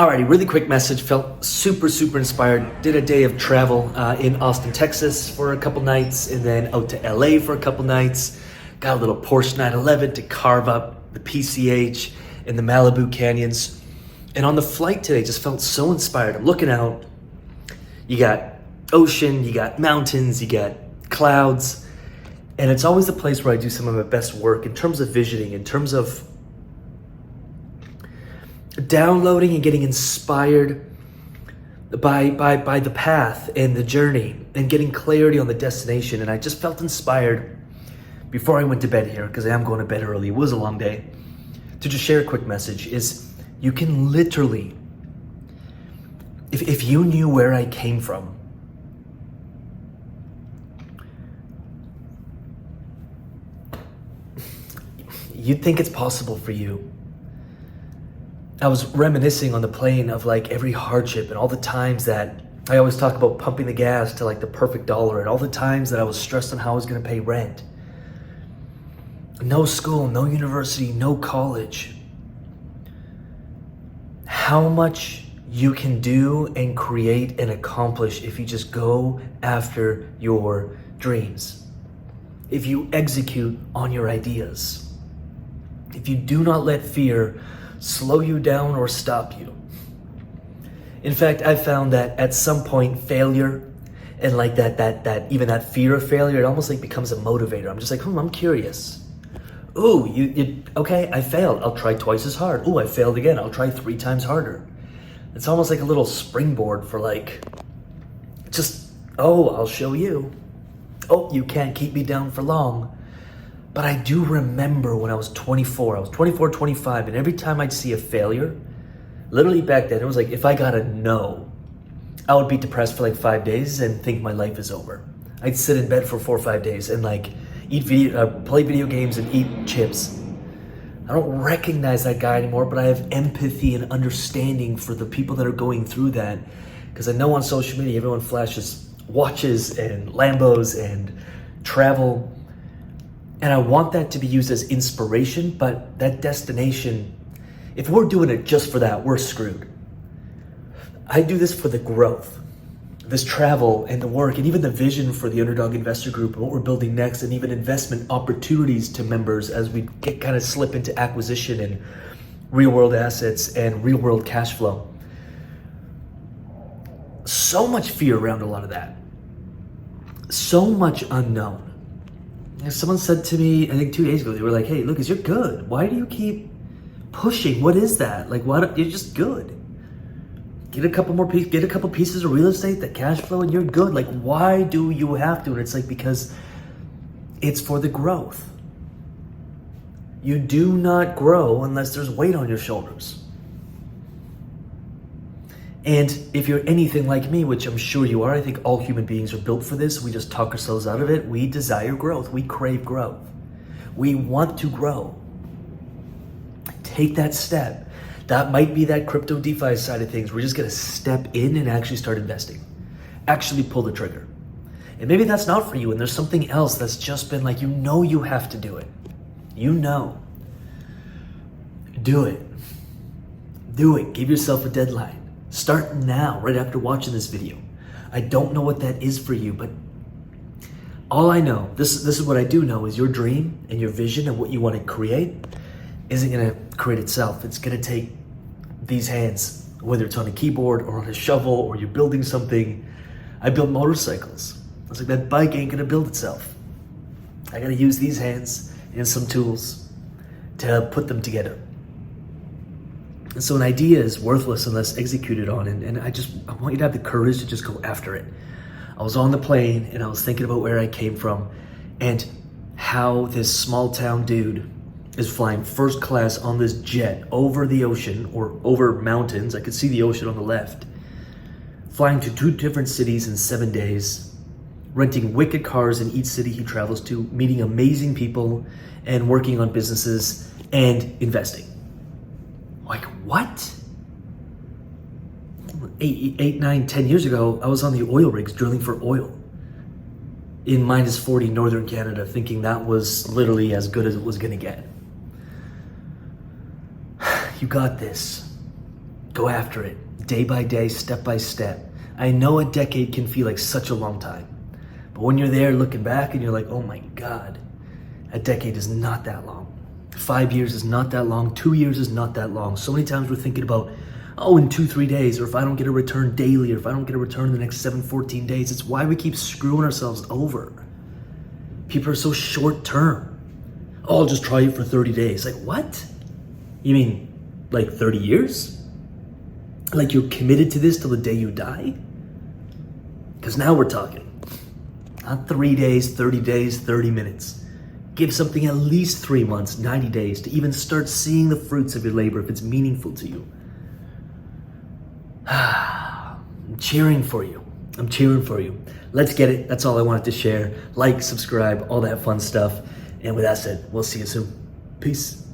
Alrighty, really quick message. Felt super inspired. Did a day of travel in Austin, Texas for a couple nights, and then out to LA for a couple nights. Got a little Porsche 911 to carve up the PCH in the Malibu canyons. And on the flight today, just felt so inspired. I'm looking out. You got ocean, you got mountains, you got clouds. And it's always the place where I do some of my best work in terms of visioning, in terms of downloading and getting inspired by the path and the journey and getting clarity on the destination. And I just felt inspired before I went to bed here, because I am going to bed early. It was a long day. To just share a quick message is you can literally, if you knew where I came from, you'd think it's possible for you. I was reminiscing on the plane of like every hardship and all the times that I always talk about pumping the gas to like the perfect dollar, and all the times that I was stressed on how I was going to pay rent. No school, no university, no college. How much you can do and create and accomplish if you just go after your dreams. If you execute on your ideas. If you do not let fear slow you down or stop you. In fact, I found that at some point failure and like that even that fear of failure, it almost like becomes a motivator. I'm just like, I'm curious. Ooh, okay, I failed. I'll try twice as hard. Ooh, I failed again. I'll try 3 times harder. It's almost like a little springboard for like, I'll show you. Oh, you can't keep me down for long. But I do remember when I was 24, 25, and every time I'd see a failure, literally back then, it was like, if I got a no, I would be depressed for like 5 days and think my life is over. I'd sit in bed for 4 or 5 days and like play video games and eat chips. I don't recognize that guy anymore, but I have empathy and understanding for the people that are going through that. Because I know on social media, everyone flashes watches and Lambos and travel. And I want that to be used as inspiration, but that destination, if we're doing it just for that, we're screwed. I do this for the growth, this travel and the work, and even the vision for the Underdog Investor Group and what we're building next, and even investment opportunities to members as we kind of slip into acquisition and real world assets and real world cash flow. So much fear around a lot of that. So much unknown. Someone said to me, I think 2 days ago, they were like, hey, Lucas, you're good. Why do you keep pushing? What is that? Like, you're just good. Get a couple pieces of real estate, that cash flow, and you're good. Like, why do you have to? And it's like, because it's for the growth. You do not grow unless there's weight on your shoulders. And if you're anything like me, which I'm sure you are, I think all human beings are built for this. We just talk ourselves out of it. We desire growth. We crave growth. We want to grow. Take that step. That might be that crypto DeFi side of things. We're just going to step in and actually start investing. Actually pull the trigger. And maybe that's not for you, and there's something else that's just been like, you have to do it. Do it. Do it. Give yourself a deadline. Start now, right after watching this video. I don't know what that is for you, but all I know, this is what I do know, is your dream and your vision and what you want to create isn't going to create itself. It's going to take these hands, whether it's on a keyboard or on a shovel or you're building something. I built motorcycles. I was like, that bike ain't going to build itself. I got to use these hands and some tools to put them together. And so an idea is worthless unless executed on. And I want you to have the courage to just go after it. I was on the plane and I was thinking about where I came from and how this small town dude is flying first class on this jet over the ocean or over mountains. I could see the ocean on the left. Flying to 2 different cities in 7 days, renting wicked cars in each city he travels to, meeting amazing people and working on businesses and investing. Like, what? 8, 9, 10 years ago, I was on the oil rigs drilling for oil in -40 northern Canada, thinking that was literally as good as it was gonna get. You got this. Go after it, day by day, step by step. I know a decade can feel like such a long time, but when you're there looking back and you're like, oh my God, a decade is not that long. 5 years is not that long. 2 years is not that long. So many times we're thinking about, oh, in 2-3 days, or if I don't get a return daily, or if I don't get a return in the next 7-14 days. It's why we keep screwing ourselves over. People are so short term. Oh, I'll just try it for 30 days. Like, what? You mean like 30 years? Like you're committed to this till the day you die? Because now we're talking. Not 3 days, 30 days, 30 minutes. Give something at least 3 months, 90 days to even start seeing the fruits of your labor if it's meaningful to you. I'm cheering for you. I'm cheering for you. Let's get it. That's all I wanted to share. Like, subscribe, all that fun stuff. And with that said, we'll see you soon. Peace.